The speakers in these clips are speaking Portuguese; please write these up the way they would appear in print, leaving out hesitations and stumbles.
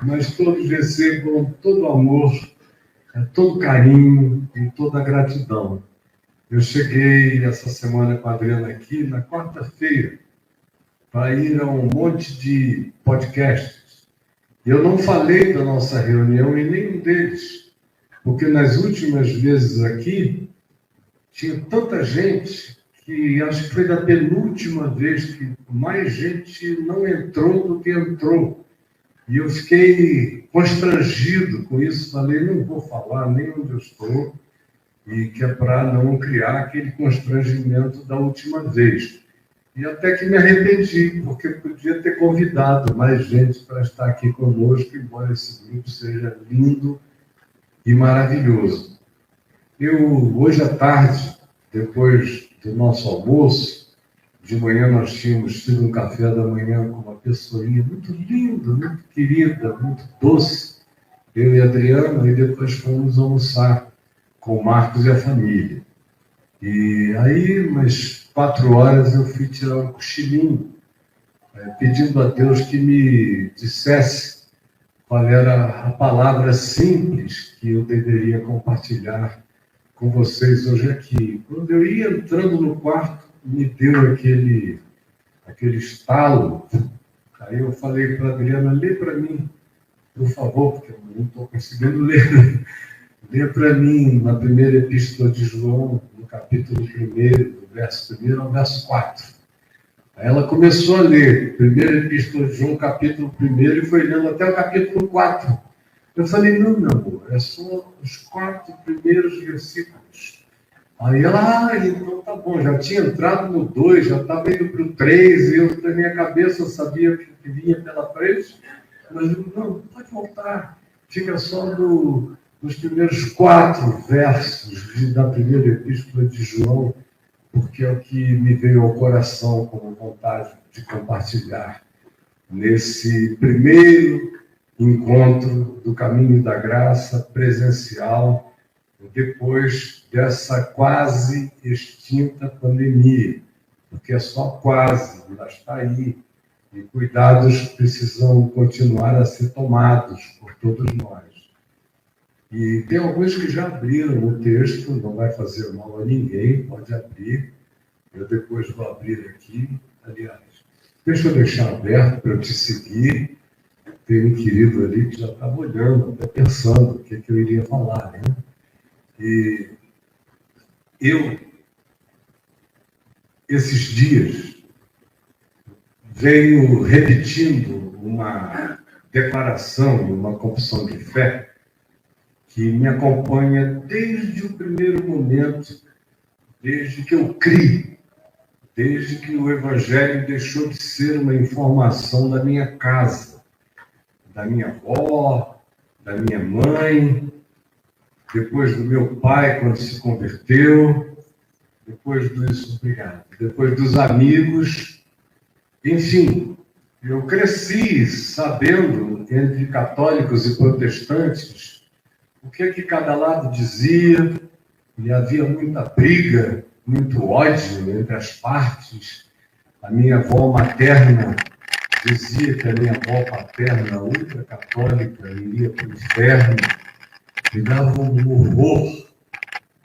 mas todos recebam todo amor, todo carinho e toda gratidão. Eu cheguei essa semana com a Adriana aqui, na quarta-feira, para ir a um monte de podcasts. Eu não falei da nossa reunião em nenhum deles, porque nas últimas vezes aqui, tinha tanta gente que acho que foi da penúltima vez que mais gente não entrou do que entrou. E eu fiquei constrangido com isso, falei, não vou falar nem onde eu estou, e que é para não criar aquele constrangimento da última vez. E até que me arrependi, porque podia ter convidado mais gente para estar aqui conosco, embora esse grupo seja lindo e maravilhoso. Hoje à tarde, depois do nosso almoço, de manhã nós tínhamos tido um café da manhã com uma pessoinha muito linda, muito querida, muito doce, eu e a Adriana, e depois fomos almoçar com o Marcos e a família. E aí, umas 4 horas, eu fui tirar um cochilinho, pedindo a Deus que me dissesse qual era a palavra simples que eu deveria compartilhar com vocês hoje aqui. Quando eu ia entrando no quarto, me deu aquele estalo. Aí eu falei para a Adriana, lê para mim, por favor, porque eu não estou conseguindo ler. Lê para mim na primeira epístola de João, no capítulo 1, do verso 1 ao verso 4. Aí ela começou a ler, primeira epístola de João, capítulo 1, e foi lendo até o capítulo 4. Eu falei, não, meu amor, é só os 4 primeiros versículos. Aí ela, então tá bom, já tinha entrado no 2, já estava indo para o 3, e eu, na minha cabeça, eu sabia que vinha pela frente, mas eu, não, pode voltar, fica só nos primeiros 4 versos da primeira epístola de João, porque é o que me veio ao coração como vontade de compartilhar nesse primeiro encontro do Caminho da Graça presencial, depois dessa quase extinta pandemia, porque é só quase, ela está aí, e cuidados precisam continuar a ser tomados por todos nós. E tem alguns que já abriram o texto, não vai fazer mal a ninguém, pode abrir, eu depois vou abrir aqui, aliás, deixa eu deixar aberto para eu te seguir. Tem um querido ali que já estava olhando, até pensando o que eu iria falar, né? E eu, esses dias, venho repetindo uma declaração, uma confissão de fé, que me acompanha desde o primeiro momento, desde que eu criei, desde que o Evangelho deixou de ser uma informação da minha casa, da minha avó, da minha mãe, depois do meu pai, quando se converteu, depois dos amigos, enfim, eu cresci sabendo, entre católicos e protestantes, o que cada lado dizia, e havia muita briga, muito ódio entre as partes. A minha avó materna dizia que a minha avó paterna, ultracatólica, iria para o inferno, me dava um horror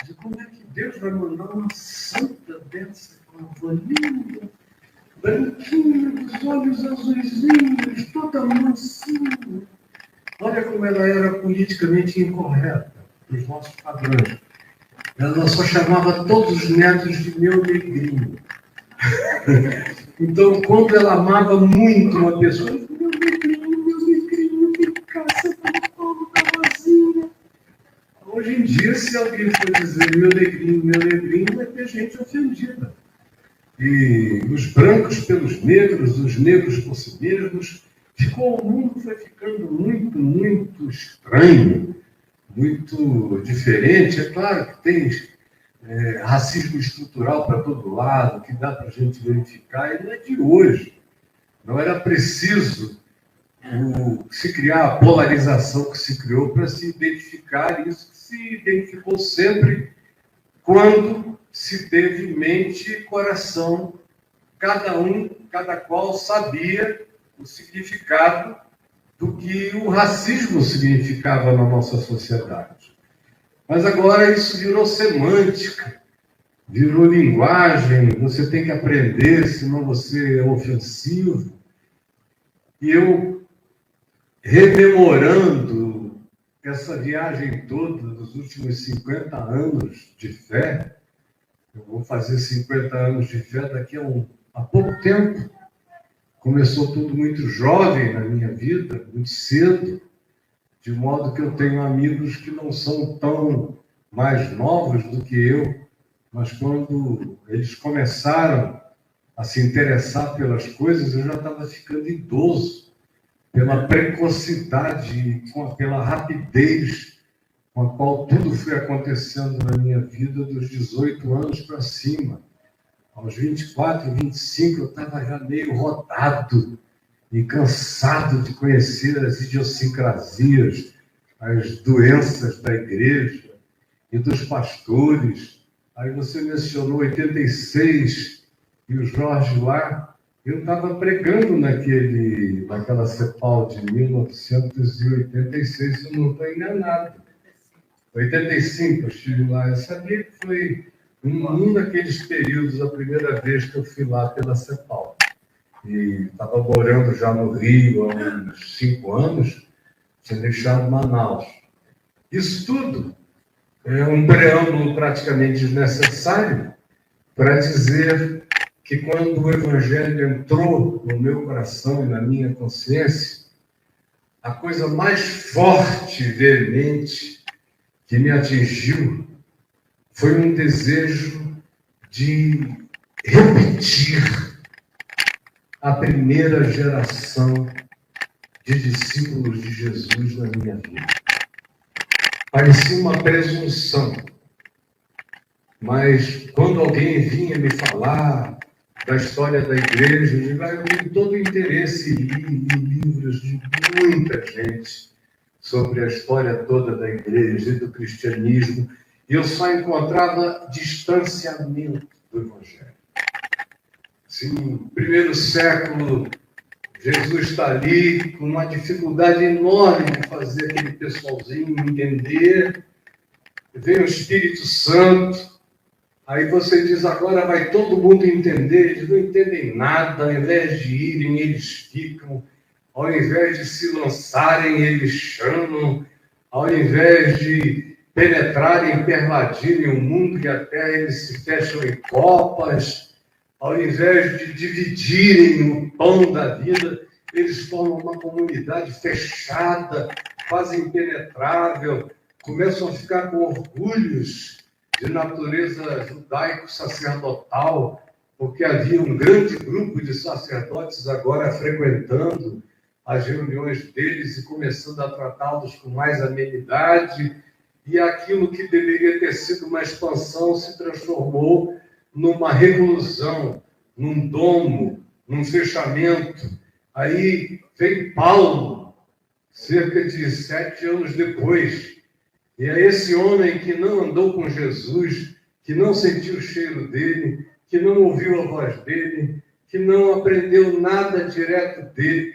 de como é que Deus vai mandar uma santa dessa, com uma avó linda, branquinha, dos olhos azuisinhos, toda mansinha. Olha como ela era politicamente incorreta, nos nossos padrões. Ela só chamava todos os netos de meu negrinho. Então, quando ela amava muito uma pessoa, meu negrinho, que caça do povo da vozinha. Hoje em dia, se alguém for dizer meu negrinho, vai ter gente ofendida. E os brancos pelos negros, os negros por si mesmos, o mundo foi ficando muito, muito estranho, muito diferente. É claro que tem racismo estrutural para todo lado, que dá para a gente verificar, e não é de hoje. Não era preciso se criar a polarização que se criou para se identificar isso, que se identificou sempre quando se teve mente e coração, cada qual sabia o significado do que o racismo significava na nossa sociedade. Mas agora isso virou semântica, virou linguagem, você tem que aprender, senão você é ofensivo. E eu, rememorando essa viagem toda dos últimos 50 anos de fé, eu vou fazer 50 anos de fé daqui a pouco tempo. Começou tudo muito jovem na minha vida, muito cedo, de modo que eu tenho amigos que não são tão mais novos do que eu, mas quando eles começaram a se interessar pelas coisas, eu já estava ficando idoso, pela precocidade, pela rapidez com a qual tudo foi acontecendo na minha vida dos 18 anos para cima. Aos 24, 25, eu estava já meio rodado e cansado de conhecer as idiosincrasias, as doenças da igreja e dos pastores. Aí você mencionou 86 e o Jorge lá. Eu estava pregando naquela CEPAL de 1986, eu não estou enganado. 85 eu estive lá. Eu sabia que foi um daqueles períodos, a primeira vez que eu fui lá pela CEPAL. E estava morando já no Rio há uns 5 anos, tinha deixado Manaus. Isso tudo é um preâmbulo praticamente desnecessário para dizer que quando o Evangelho entrou no meu coração e na minha consciência, a coisa mais forte e veemente que me atingiu foi um desejo de repetir a primeira geração de discípulos de Jesus na minha vida. Parecia uma presunção, mas quando alguém vinha me falar da história da igreja, eu digo, eu tenho todo o interesse em li livros de muita gente sobre a história toda da igreja e do cristianismo, e eu só encontrava distanciamento do Evangelho. Sim, no primeiro século, Jesus está ali com uma dificuldade enorme de fazer aquele pessoalzinho entender. Vem o Espírito Santo, aí você diz, agora vai todo mundo entender. Eles não entendem nada, ao invés de irem, eles ficam. Ao invés de se lançarem, eles chamam. Ao invés de penetrarem, pervadirem o mundo e a terra, eles se fecham em copas. Ao invés de dividirem o pão da vida, eles formam uma comunidade fechada, quase impenetrável, começam a ficar com orgulhos de natureza judaico-sacerdotal, porque havia um grande grupo de sacerdotes agora frequentando as reuniões deles e começando a tratá-los com mais amenidade, e aquilo que deveria ter sido uma expansão se transformou numa reclusão, num domo, num fechamento. Aí vem Paulo, cerca de 7 anos depois, e é esse homem que não andou com Jesus, que não sentiu o cheiro dele, que não ouviu a voz dele, que não aprendeu nada direto dele,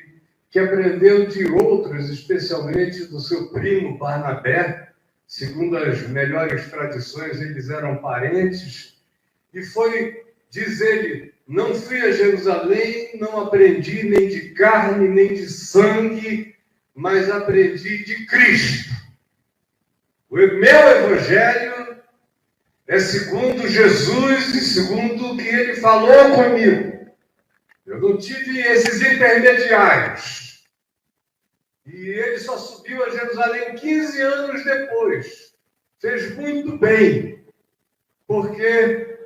que aprendeu de outros, especialmente do seu primo Barnabé. Segundo as melhores tradições, eles eram parentes. E foi, diz ele, não fui a Jerusalém, não aprendi nem de carne, nem de sangue, mas aprendi de Cristo. O meu evangelho é segundo Jesus e segundo o que ele falou comigo. Eu não tive esses intermediários. E ele só subiu a Jerusalém 15 anos depois. Fez muito bem, porque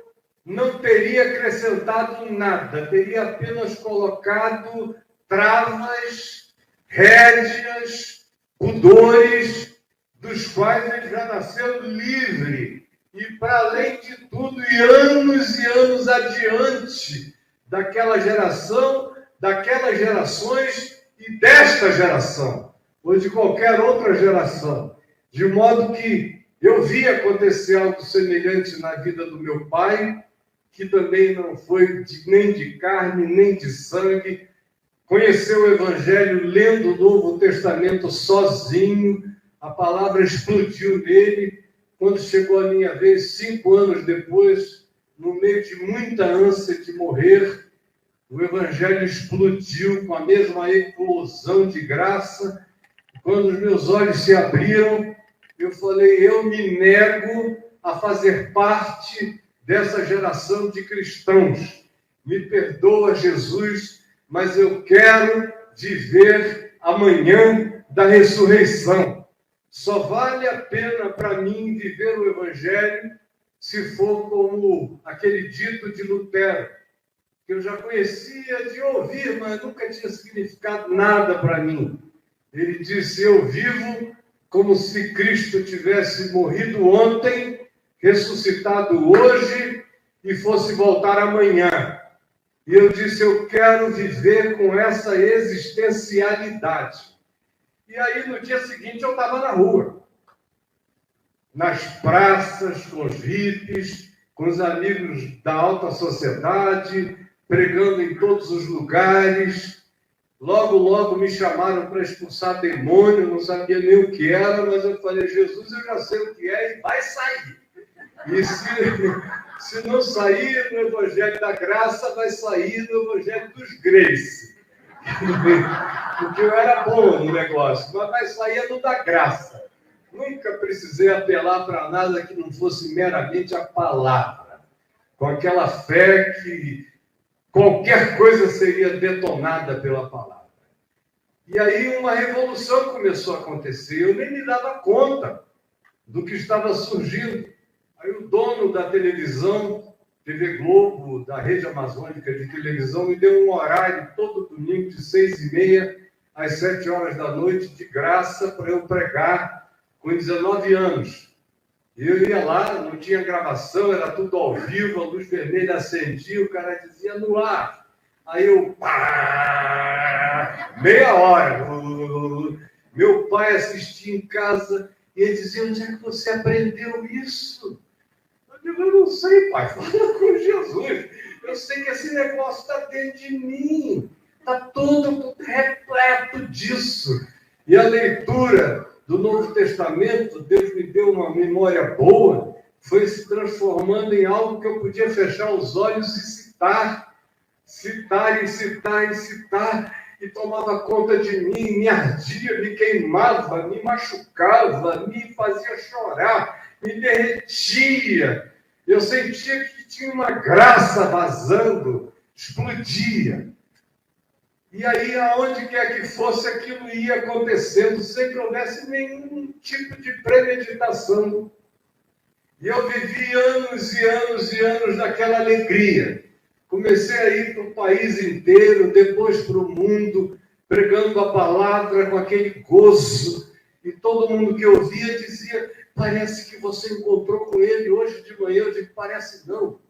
não teria acrescentado nada, teria apenas colocado travas, rédeas, pudores, dos quais ele já nasceu livre. E, para além de tudo, e anos adiante daquela geração, daquelas gerações e desta geração, ou de qualquer outra geração. De modo que eu vi acontecer algo semelhante na vida do meu pai, que também não foi nem de carne, nem de sangue, conheceu o Evangelho lendo o Novo Testamento sozinho, a palavra explodiu nele. Quando chegou a minha vez, 5 anos depois, no meio de muita ânsia de morrer, o Evangelho explodiu com a mesma eclosão de graça. Quando os meus olhos se abriram, eu falei, eu me nego a fazer parte dessa geração de cristãos. Me perdoa, Jesus, mas eu quero viver amanhã da ressurreição. Só vale a pena para mim viver o Evangelho se for como aquele dito de Lutero, que eu já conhecia de ouvir, mas nunca tinha significado nada para mim. Ele disse, eu vivo como se Cristo tivesse morrido ontem, ressuscitado hoje e fosse voltar amanhã. E eu disse, eu quero viver com essa existencialidade. E aí, no dia seguinte, eu estava na rua, nas praças, com os hippies, com os amigos da alta sociedade, pregando em todos os lugares. Logo, logo me chamaram para expulsar demônio, não sabia nem o que era, mas eu falei, Jesus, eu já sei o que é e vai sair. E se não sair no Evangelho da Graça, vai sair no Evangelho dos Grace. Porque eu era bom no negócio, mas vai sair no da graça. Nunca precisei apelar para nada que não fosse meramente a palavra. Com aquela fé que qualquer coisa seria detonada pela palavra. E aí uma revolução começou a acontecer. Eu nem me dava conta do que estava surgindo. Aí o dono da televisão, TV Globo, da Rede Amazônica de televisão, me deu um horário todo domingo de 6h30 às 7 horas da noite, de graça, para eu pregar com 19 anos. Eu ia lá, não tinha gravação, era tudo ao vivo, a luz vermelha acendia, o cara dizia no ar. Aí eu, meia hora. Meu pai assistia em casa e ele dizia, onde é que você aprendeu isso? Eu digo, eu não sei, pai, fala com Jesus. Eu sei que esse negócio está dentro de mim. Está todo repleto disso. E a leitura do Novo Testamento, Deus me deu uma memória boa, foi se transformando em algo que eu podia fechar os olhos e citar, e tomava conta de mim, me ardia, me queimava, me machucava, me fazia chorar, me derretia. Eu sentia que tinha uma graça vazando, explodia. E aí, aonde quer que fosse, aquilo ia acontecendo, sem que houvesse nenhum tipo de premeditação. E eu vivi anos e anos e anos daquela alegria. Comecei a ir para o país inteiro, depois para o mundo, pregando a palavra com aquele gozo. E todo mundo que eu via dizia, parece que você encontrou com ele hoje de manhã. Eu digo, parece não.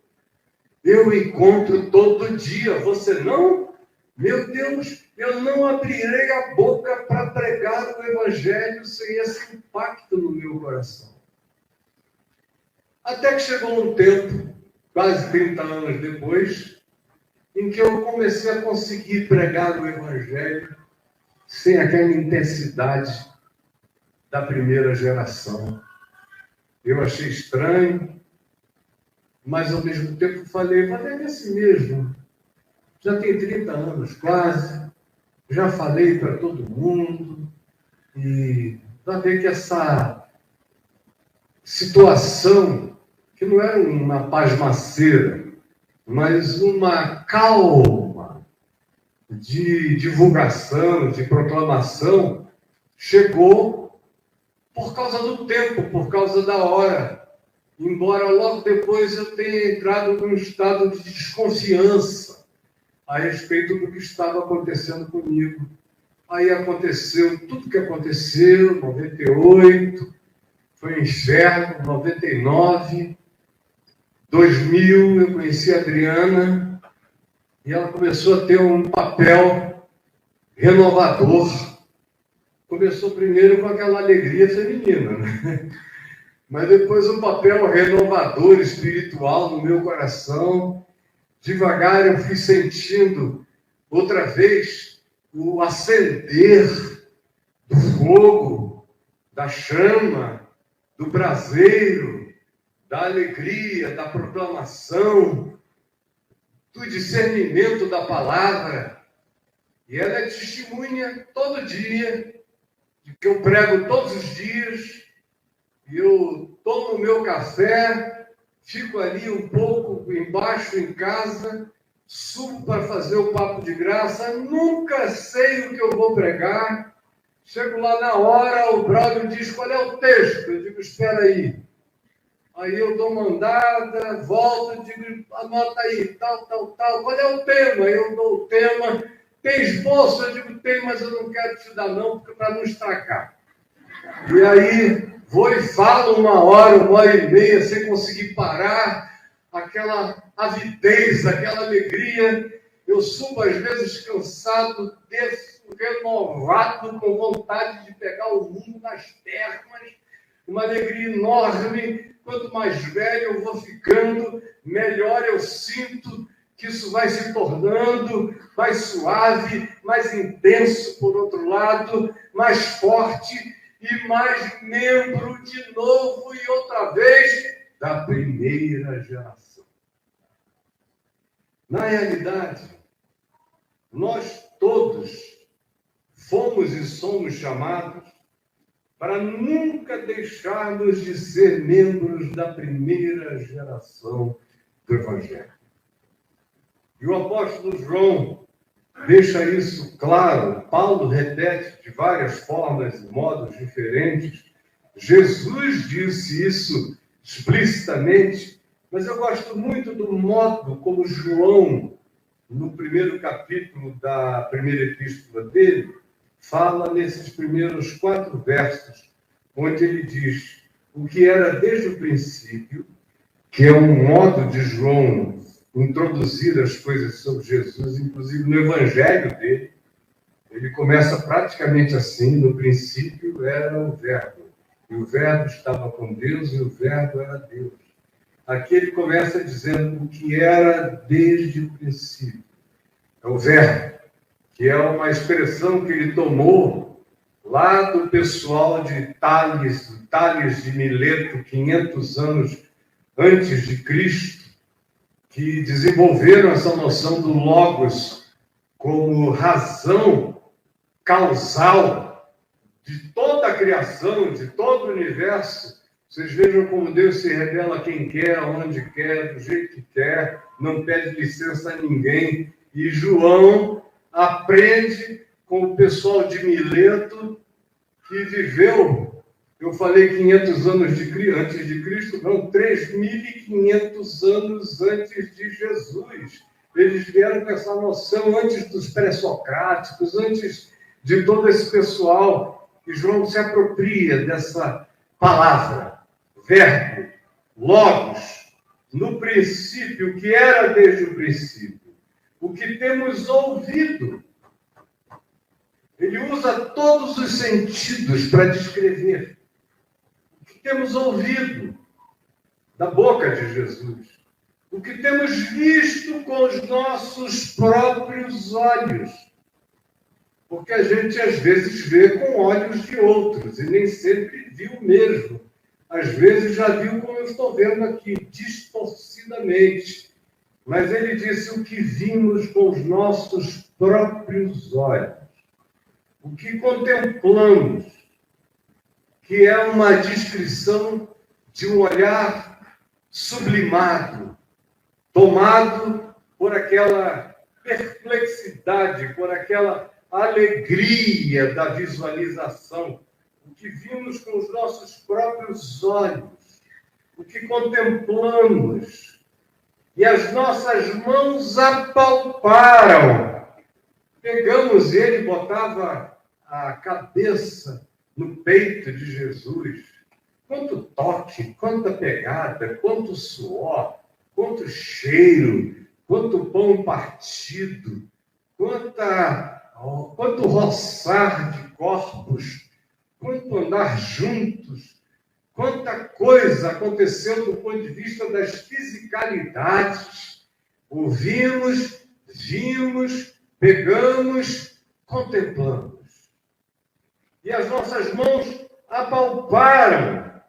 Eu encontro todo dia, você não? Meu Deus, eu não abrirei a boca para pregar o Evangelho sem esse impacto no meu coração. Até que chegou um tempo, quase 30 anos depois, em que eu comecei a conseguir pregar o Evangelho sem aquela intensidade da primeira geração. Eu achei estranho, mas ao mesmo tempo falei, mas é assim mesmo. Já tem 30 anos quase, já falei para todo mundo, e vai ver que essa situação, que não era uma pasmaceira, mas uma calma de divulgação, de proclamação, chegou por causa do tempo, por causa da hora. Embora logo depois eu tenha entrado num estado de desconfiança a respeito do que estava acontecendo comigo. Aí aconteceu tudo que aconteceu, 98, foi um inferno, 99, 2000, eu conheci a Adriana, e ela começou a ter um papel renovador. Começou primeiro com aquela alegria feminina, né? Mas depois um papel renovador, espiritual no meu coração. Devagar eu fui sentindo outra vez o acender do fogo, da chama, do braseiro, da alegria, da proclamação, do discernimento da palavra. E ela é testemunha todo dia, de que eu prego todos os dias, e eu tomo o meu café, fico ali um pouco embaixo em casa, subo para fazer o papo de graça, nunca sei o que eu vou pregar. Chego lá na hora, o brother diz qual é o texto. Eu digo, espera aí. Aí eu dou uma andada, volto, digo, anota aí, tal. Qual é o tema? Eu dou o tema. Tem esboço? Eu digo, tem, mas eu não quero te dar não, porque para não estragar. E aí vou e falo 1 hora, 1 hora e meia, sem conseguir parar, aquela avidez, aquela alegria. Eu subo às vezes cansado, desço renovado, com vontade de pegar o mundo nas pernas, uma alegria enorme. Quanto mais velho eu vou ficando, melhor eu sinto que isso vai se tornando mais suave, mais intenso, por outro lado, mais forte e mais membro de novo e outra vez da primeira geração. Na realidade, nós todos fomos e somos chamados para nunca deixarmos de ser membros da primeira geração do Evangelho. E o apóstolo João deixa isso claro. Paulo repete de várias formas e modos diferentes. Jesus disse isso explicitamente, mas eu gosto muito do modo como João, no primeiro capítulo da primeira epístola dele, fala nesses primeiros 4 versos, onde ele diz o que era desde o princípio, que é um modo de João introduzir as coisas sobre Jesus, inclusive no evangelho dele. Ele começa praticamente assim: no princípio era o Verbo, e o Verbo estava com Deus, e o Verbo era Deus. Aqui ele começa dizendo o que era desde o princípio. É o Verbo, que é uma expressão que ele tomou lá do pessoal de Tales de Mileto, 500 anos antes de Cristo, que desenvolveram essa noção do Logos como razão causal de toda a criação, de todo o universo. Vocês vejam como Deus se revela a quem quer, onde quer, do jeito que quer, não pede licença a ninguém. E João aprende com o pessoal de Mileto, que viveu, eu falei 500 anos antes de Cristo, não, 3.500 anos antes de Jesus. Eles vieram com essa noção antes dos pré-socráticos, antes de todo esse pessoal. E João se apropria dessa palavra, verbo, logos, no princípio, que era desde o princípio. O que temos ouvido. Ele usa todos os sentidos para descrever o que temos ouvido da boca de Jesus, o que temos visto com os nossos próprios olhos, porque a gente às vezes vê com olhos de outros e nem sempre viu mesmo. Às vezes já viu como eu estou vendo aqui, distorcidamente. Mas ele disse o que vimos com os nossos próprios olhos, o que contemplamos, que é uma descrição de um olhar sublimado, tomado por aquela perplexidade, por aquela alegria da visualização, o que vimos com os nossos próprios olhos, o que contemplamos, e as nossas mãos apalparam. Pegamos ele, botava a cabeça no peito de Jesus. Quanto toque, quanta pegada, quanto suor, quanto cheiro, quanto pão partido, quanto roçar de corpos, quanto andar juntos, quanta coisa aconteceu do ponto de vista das fisicalidades. Ouvimos, vimos, pegamos, contemplamos. E as nossas mãos apalparam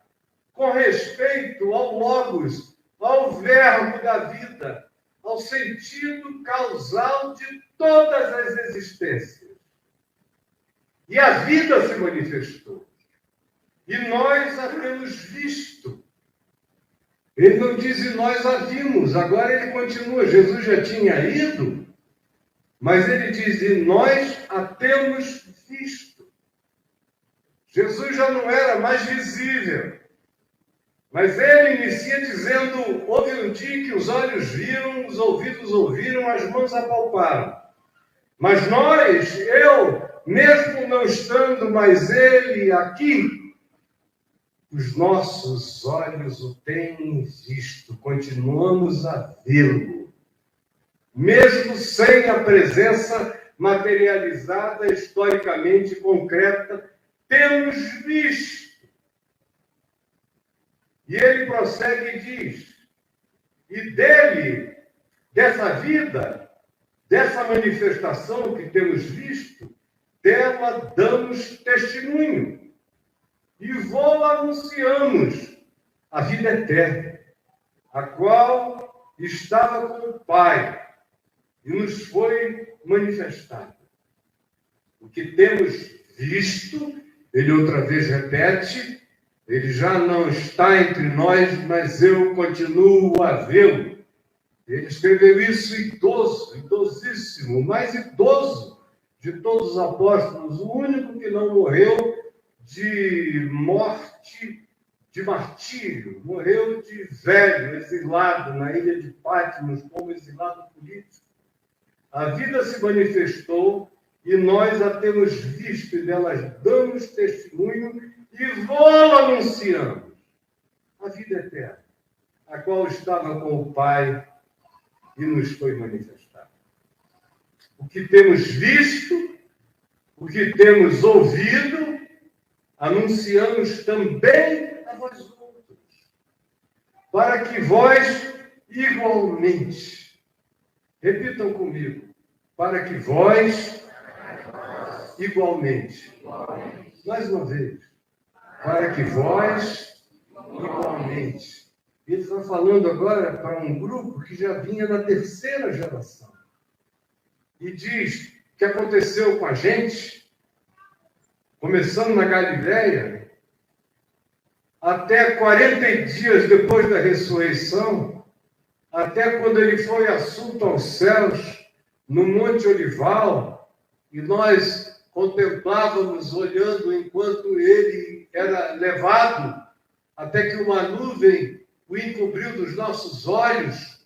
com respeito ao Logos, ao verbo da vida, ao sentido causal de todas as existências. E a vida se manifestou. E nós a temos visto. Ele não diz e nós a vimos, agora ele continua. Jesus já tinha ido, mas ele diz e nós a temos visto. Jesus já não era mais visível. Mas ele inicia dizendo, houve um dia que os olhos viram, os ouvidos ouviram, as mãos apalparam. Mas nós, eu, mesmo não estando mais ele aqui, os nossos olhos o têm visto, continuamos a vê-lo. Mesmo sem a presença materializada, historicamente concreta, temos visto. E ele prossegue e diz, e dele, dessa vida, dessa manifestação que temos visto, dela damos testemunho. E vô-la anunciamos, a vida eterna, a qual estava com o Pai, e nos foi manifestada. O que temos visto, ele outra vez repete, ele já não está entre nós, mas eu continuo a vê-lo. Ele escreveu isso idoso, idosíssimo, o mais idoso de todos os apóstolos, o único que não morreu de morte, de martírio, morreu de velho, exilado na ilha de Patmos, como exilado político. A vida se manifestou e nós a temos visto e delas damos testemunho e vô-la anunciamos, a vida eterna, a qual estava com o Pai e nos foi manifestada. O que temos visto, o que temos ouvido, anunciamos também a vós outros, para que vós igualmente, repitam comigo, para que vós igualmente, mais uma vez, para que vós igualmente. Ele está falando agora para um grupo que já vinha da terceira geração. E diz que aconteceu com a gente, começando na Galileia, até 40 dias depois da ressurreição, até quando ele foi assunto aos céus, no Monte Olival, e nós contemplávamos, olhando, enquanto ele era levado, até que uma nuvem o encobriu dos nossos olhos,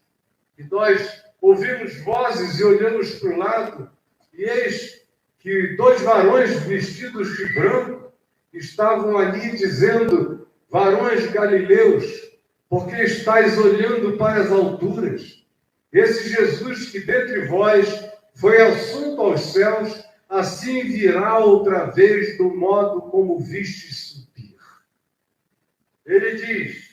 e nós ouvimos vozes e olhamos para o lado, e eis que 2 varões vestidos de branco estavam ali dizendo, varões galileus, porque estáis olhando para as alturas? Esse Jesus que dentre vós foi assunto aos céus, assim virá outra vez do modo como viste subir. Ele diz,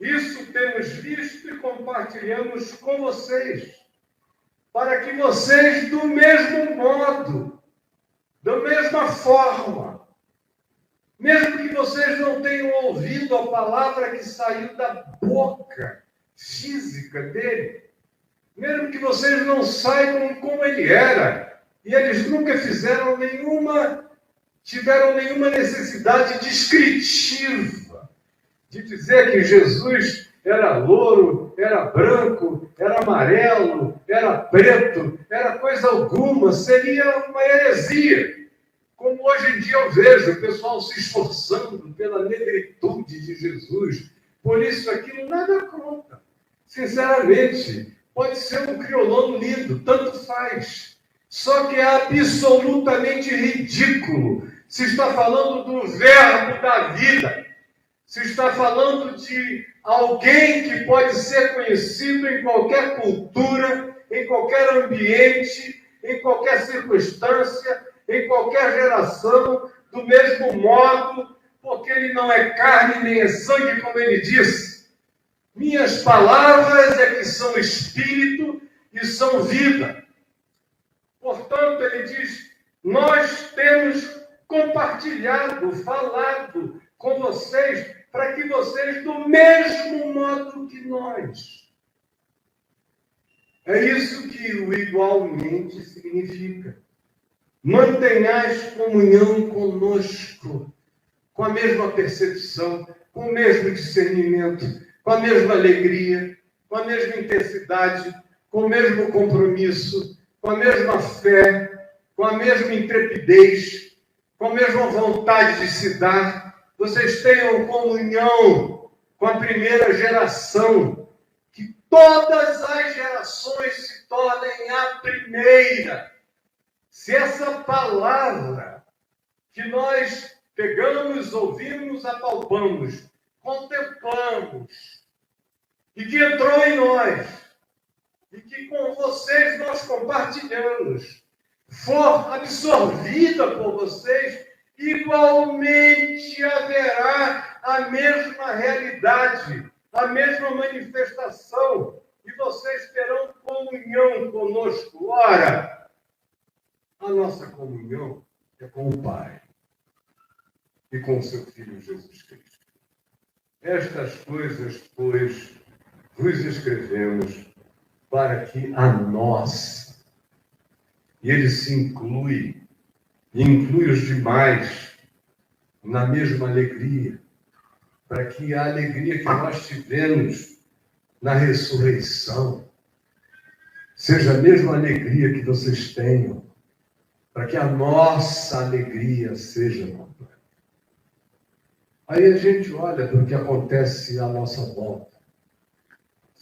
isso temos visto e compartilhamos com vocês, para que vocês, do mesmo modo, da mesma forma, mesmo que vocês não tenham ouvido a palavra que saiu da boca física dele, mesmo que vocês não saibam como ele era, e eles nunca tiveram nenhuma necessidade descritiva de dizer que Jesus era louro, era branco, era amarelo, era preto, era coisa alguma, seria uma heresia. Como hoje em dia eu vejo o pessoal se esforçando pela negritude de Jesus, por isso aquilo nada conta. Sinceramente, pode ser um criolano lindo, tanto faz. Só que é absolutamente ridículo. Se está falando do verbo da vida, se está falando de alguém que pode ser conhecido em qualquer cultura, em qualquer ambiente, em qualquer circunstância, em qualquer geração, do mesmo modo, porque ele não é carne nem é sangue, como ele disse. Minhas palavras é que são espírito e são vida. Portanto, ele diz, Nós temos compartilhado, falado com vocês, para que vocês, do mesmo modo que nós. É isso que o igualmente significa. Mantenhais comunhão conosco, com a mesma percepção, com o mesmo discernimento, com a mesma alegria, com a mesma intensidade, com o mesmo compromisso, com a mesma fé, com a mesma intrepidez, com a mesma vontade de se dar. Vocês tenham comunhão com a primeira geração, que todas as gerações se tornem a primeira. Se essa palavra que nós pegamos, ouvimos, apalpamos, contemplamos, e que entrou em nós, e que com vocês nós compartilhamos, for absorvida por vocês, igualmente haverá a mesma realidade, a mesma manifestação, e vocês terão comunhão conosco. Ora, a nossa comunhão é com o Pai e com o seu Filho Jesus Cristo. Estas coisas, pois, vos escrevemos para que a nós, e ele se inclui os demais na mesma alegria, para que a alegria que nós tivemos na ressurreição seja a mesma alegria que vocês tenham, para que a nossa alegria seja completa. Aí a gente olha para o que acontece à nossa volta.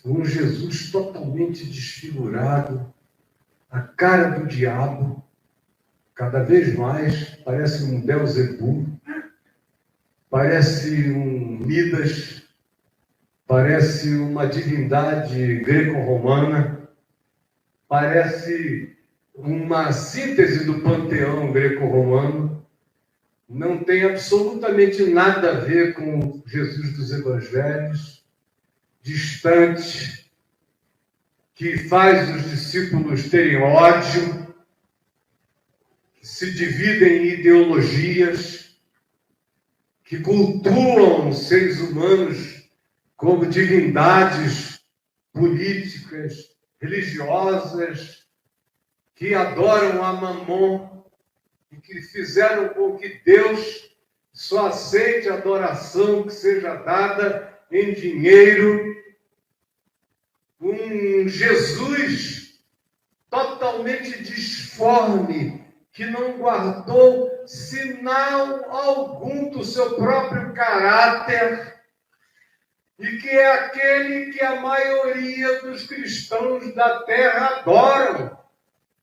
Um Jesus totalmente desfigurado, a cara do diabo, cada vez mais parece um Belzebu, parece um Midas, parece uma divindade greco-romana, parece uma síntese do panteão greco-romano, não tem absolutamente nada a ver com Jesus dos Evangelhos, distante, que faz os discípulos terem ódio, que se dividem em ideologias, que cultuam os seres humanos como divindades políticas, religiosas, que adoram a Mamon e que fizeram com que Deus só aceite a adoração que seja dada em dinheiro. Um Jesus totalmente disforme, que não guardou sinal algum do seu próprio caráter, e que é aquele que a maioria dos cristãos da terra adoram.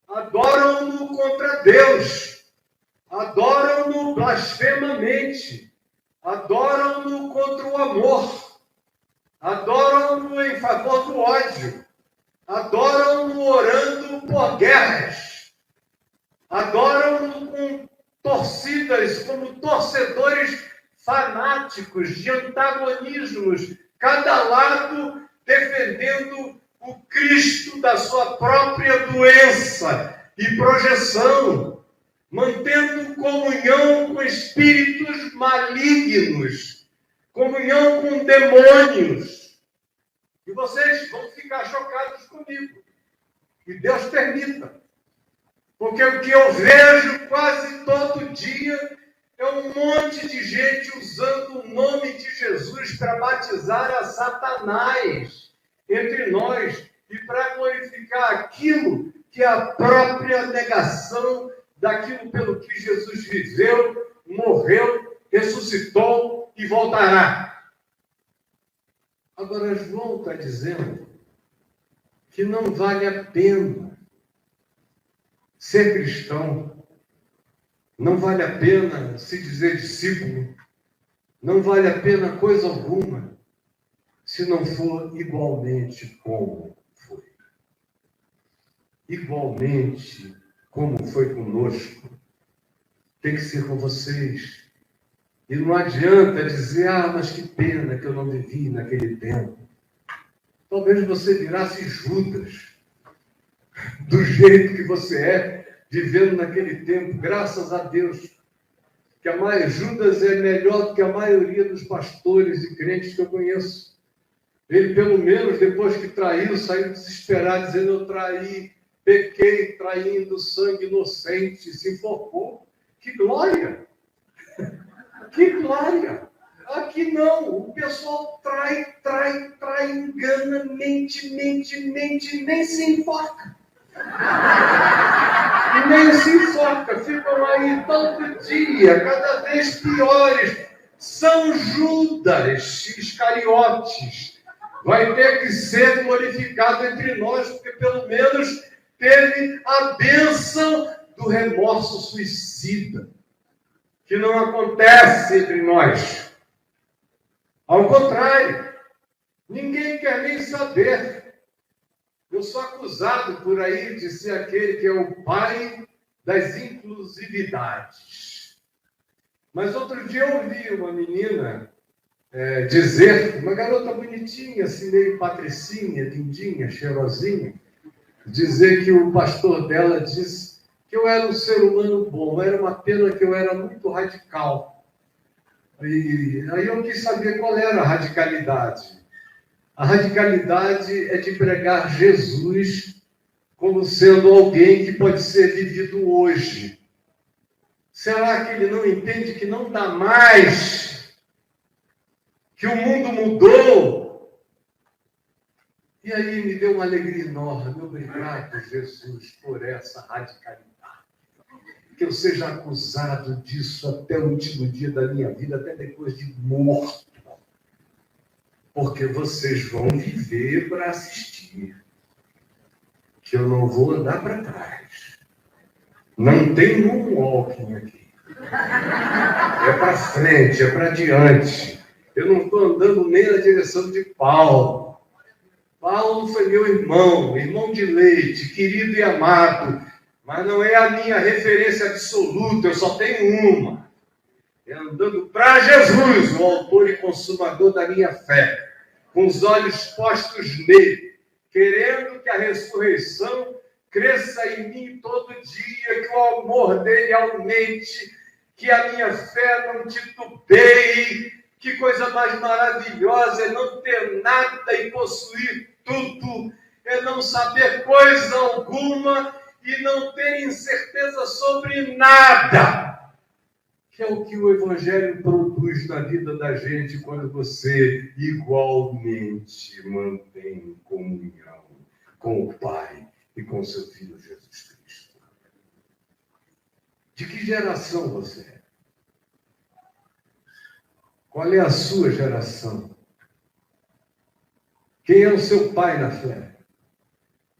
Adoram-no contra Deus, adoram-no blasfemamente, adoram-no contra o amor, adoram-no em favor do ódio, adoram-no orando por guerras, adoram-no com torcidas, como torcedores fanáticos de antagonismos, cada lado defendendo o Cristo da sua própria doença e projeção, mantendo comunhão com espíritos malignos, comunhão com demônios. E vocês vão ficar chocados comigo. E Deus permita. Porque o que eu vejo quase todo dia é um monte de gente usando o nome de Jesus para batizar a Satanás entre nós e para glorificar aquilo que é a própria negação daquilo pelo que Jesus viveu, morreu, ressuscitou e voltará. Agora, João está dizendo que não vale a pena ser cristão, não vale a pena se dizer discípulo, não vale a pena coisa alguma, se não for igualmente como foi. Igualmente como foi conosco, tem que ser com vocês. E não adianta dizer, mas que pena que eu não vivi naquele tempo. Talvez você virasse Judas, do jeito que você é, vivendo naquele tempo, graças a Deus, que Judas é melhor do que a maioria dos pastores e crentes que eu conheço. Ele, pelo menos, depois que traiu, saiu desesperado, dizendo: eu traí, pequei, traindo sangue inocente, se enforcou. Que glória! Que glória! Aqui não, o pessoal trai, engana, mente, nem se enforca. E nem se enfoca, ficam aí todo dia, cada vez piores. São Judas Iscariotes. Vai ter que ser glorificado entre nós, porque pelo menos teve a bênção do remorso suicida, que não acontece entre nós. Ao contrário, ninguém quer nem saber. Eu sou acusado por aí de ser aquele que é o pai das inclusividades. Mas outro dia eu ouvi uma menina dizer, uma garota bonitinha, assim, meio patricinha, lindinha, cheirosinha, dizer que o pastor dela disse que eu era um ser humano bom, era uma pena que eu era muito radical. E aí eu quis saber qual era a radicalidade. A radicalidade é de pregar Jesus como sendo alguém que pode ser vivido hoje. Será que ele não entende que não dá mais? Que o mundo mudou? E aí me deu uma alegria enorme. Obrigado, Jesus, por essa radicalidade. Que eu seja acusado disso até o último dia da minha vida, até depois de morto. Porque vocês vão viver para assistir. Que eu não vou andar para trás. Não tem um walking aqui. É para frente, é para diante. Eu não estou andando nem na direção de Paulo. Paulo foi meu irmão de leite, querido e amado. Mas não é a minha referência absoluta, eu só tenho uma. É andando para Jesus, o autor e consumador da minha fé, com os olhos postos nele, querendo que a ressurreição cresça em mim todo dia, que o amor dele aumente, que a minha fé não titubeie. Que coisa mais maravilhosa é não ter nada e possuir tudo, é não saber coisa alguma e não ter incerteza sobre nada. Que é o que o Evangelho produz na vida da gente quando você igualmente mantém comunhão com o Pai e com seu Filho Jesus Cristo. De que geração você é? Qual é a sua geração? Quem é o seu pai na fé?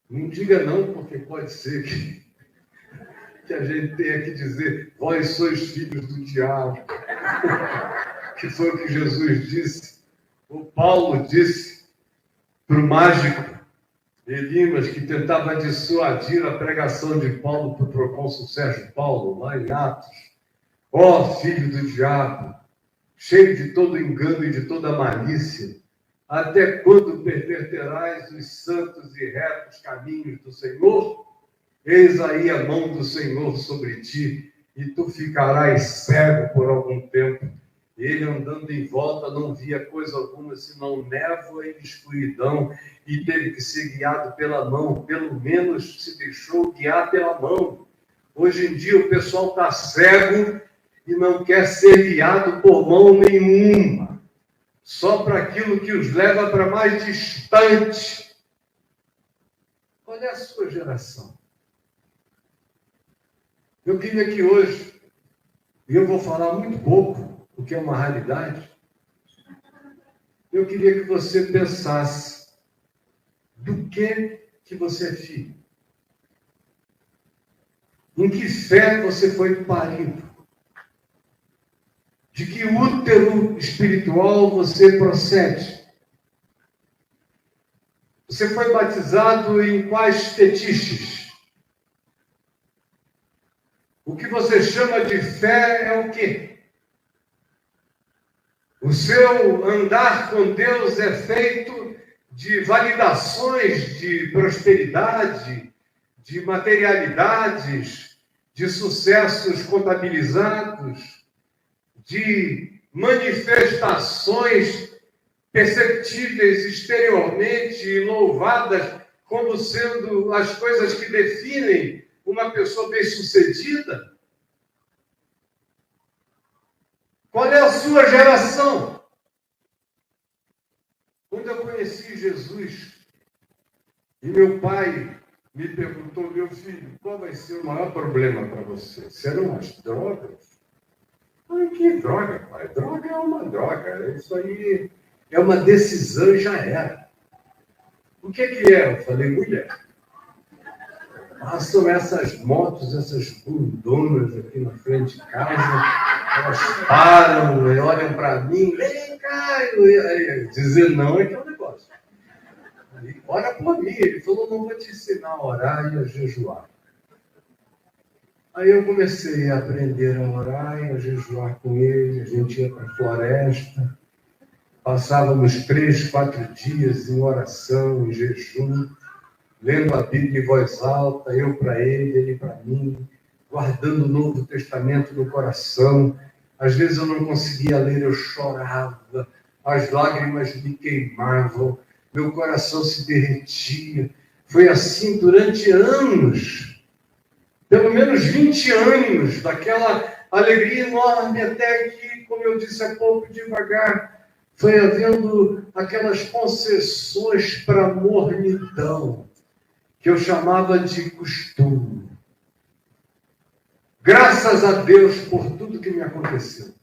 Não diga não, porque pode ser que a gente tenha que dizer: vós sois filhos do diabo. Que foi o que Jesus disse. O Paulo disse para o mágico Elimas, que tentava dissuadir a pregação de Paulo para o procônsul Sérgio Paulo, lá em Atos. Ó filho do diabo, cheio de todo engano e de toda malícia, até quando perverterás os santos e retos caminhos do Senhor? Eis aí a mão do Senhor sobre ti, e tu ficarás cego por algum tempo. Ele, andando em volta, não via coisa alguma, senão névoa e escuridão, e teve que ser guiado pela mão. Pelo menos se deixou guiar pela mão. Hoje em dia o pessoal está cego e não quer ser guiado por mão nenhuma, só para aquilo que os leva para mais distante. Qual é a sua geração? Eu queria que hoje, e eu vou falar muito pouco, o que é uma realidade, eu queria que você pensasse do que você é filho. Em que fé você foi parido? De que útero espiritual você procede? Você foi batizado em quais fetiches? O que você chama de fé é o quê? O seu andar com Deus é feito de validações de prosperidade, de materialidades, de sucessos contabilizados, de manifestações perceptíveis exteriormente e louvadas como sendo as coisas que definem uma pessoa bem-sucedida? Qual é a sua geração? Quando eu conheci Jesus, e meu pai me perguntou: meu filho, qual vai ser o maior problema para você? Serão as drogas? Ai, que droga, pai? Droga é uma droga. Isso aí é uma decisão e já era. O que é? Eu falei: mulher. Passam essas motos, essas bundonas aqui na frente de casa, elas param e olham para mim, vem cá, dizer não é que é um negócio. Aí, ora por mim, ele falou: não vou te ensinar a orar e a jejuar. Aí eu comecei a aprender a orar e a jejuar com ele, a gente ia para a floresta, passávamos 3, 4 dias em oração, em jejum, lendo a Bíblia em voz alta, eu para ele para mim, guardando o Novo Testamento no coração. Às vezes eu não conseguia ler, eu chorava, as lágrimas me queimavam, meu coração se derretia. Foi assim durante anos, pelo menos 20 anos, daquela alegria enorme, até que, como eu disse há pouco, devagar, foi havendo aquelas concessões para a mornidão, que eu chamava de costume. Graças a Deus por tudo que me aconteceu.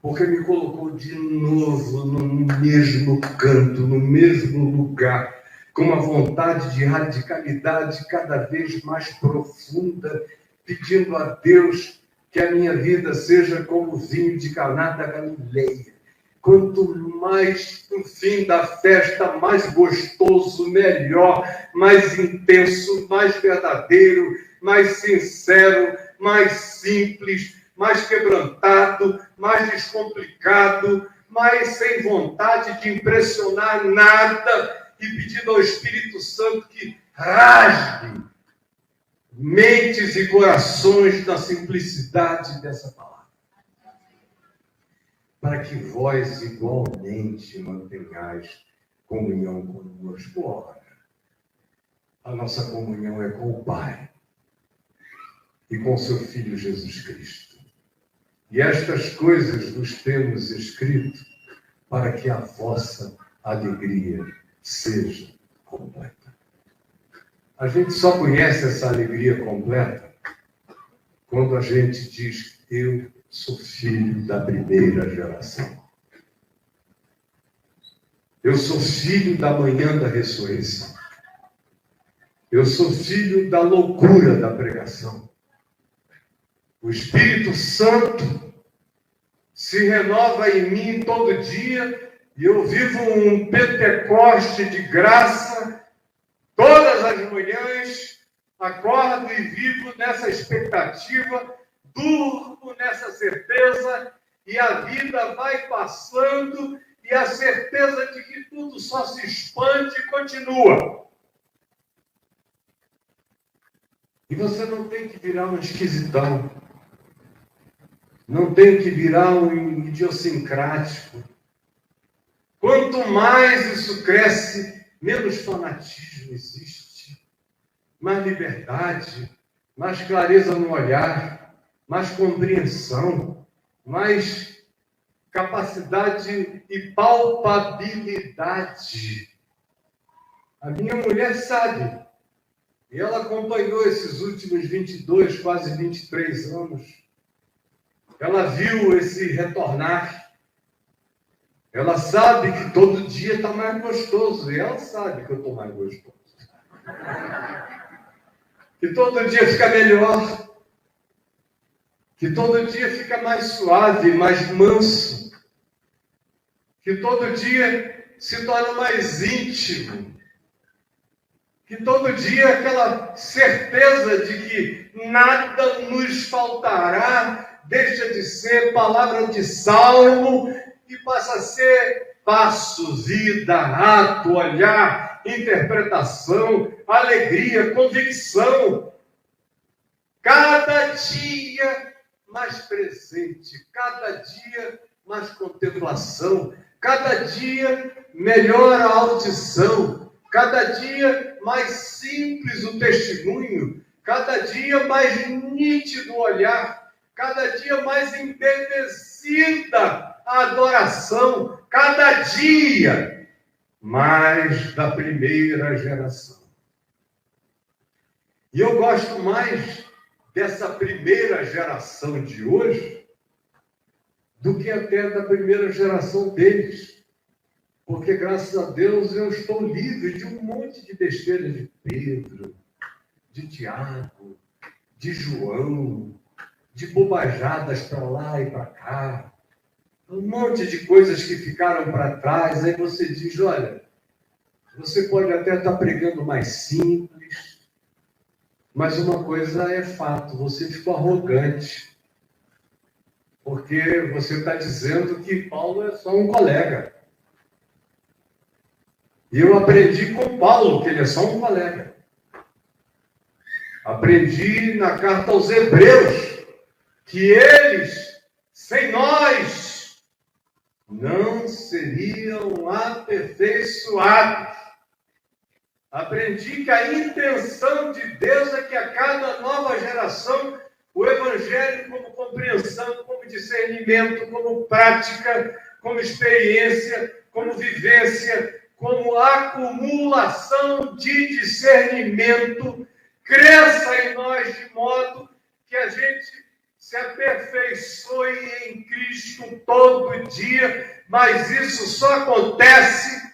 Porque me colocou de novo no mesmo canto, no mesmo lugar, com uma vontade de radicalidade cada vez mais profunda, pedindo a Deus que a minha vida seja como o vinho de Caná da Galileia. Quanto mais o fim da festa, mais gostoso, melhor, mais intenso, mais verdadeiro, mais sincero, mais simples, mais quebrantado, mais descomplicado, mais sem vontade de impressionar nada e pedindo ao Espírito Santo que rasgue mentes e corações na simplicidade dessa palavra. Para que vós igualmente mantenhais comunhão conosco. Ora, a nossa comunhão é com o Pai e com seu Filho Jesus Cristo. E estas coisas vos temos escrito para que a vossa alegria seja completa. A gente só conhece essa alegria completa quando a gente diz: eu sou filho da primeira geração. Eu sou filho da manhã da ressurreição. Eu sou filho da loucura da pregação. O Espírito Santo se renova em mim todo dia e eu vivo um Pentecoste de graça. Todas as manhãs acordo e vivo nessa expectativa, durmo nessa certeza e a vida vai passando e a certeza de que tudo só se expande e continua. E você não tem que virar um esquisitão. Não tem que virar um idiosincrático. Quanto mais isso cresce, menos fanatismo existe. Mais liberdade, mais clareza no olhar, mais compreensão, mais capacidade e palpabilidade. A minha mulher sabe. E ela acompanhou esses últimos 22, quase 23 anos. Ela viu esse retornar. Ela sabe que todo dia está mais gostoso. E ela sabe que eu estou mais gostoso. Que todo dia fica melhor. Que todo dia fica mais suave, mais manso. Que todo dia se torna mais íntimo. Que todo dia aquela certeza de que nada nos faltará deixa de ser palavra de salmo e passa a ser passo, vida, ato, olhar, interpretação, alegria, convicção. cada dia mais presente, cada dia mais contemplação, cada dia melhor a audição, cada dia mais simples o testemunho, cada dia mais nítido o olhar, cada dia mais embebedecida a adoração, cada dia mais da primeira geração. E eu gosto mais dessa primeira geração de hoje do que até da primeira geração deles. Porque, graças a Deus, eu estou livre de um monte de besteira de Pedro, de Tiago, de João, de bobajadas para lá e para cá. Um monte de coisas que ficaram para trás. Aí você diz, olha, você pode até estar pregando mais simples, mas uma coisa é fato, você ficou arrogante. Porque você está dizendo que Paulo é só um colega. E eu aprendi com Paulo que ele é só um colega. Aprendi na carta aos Hebreus que eles, sem nós, não seriam aperfeiçoados. Aprendi que a intenção de Deus é que a cada nova geração o Evangelho, como compreensão, como discernimento, como prática, como experiência, como vivência, como acumulação de discernimento, cresça em nós de modo que a gente se aperfeiçoe em Cristo todo dia, mas isso só acontece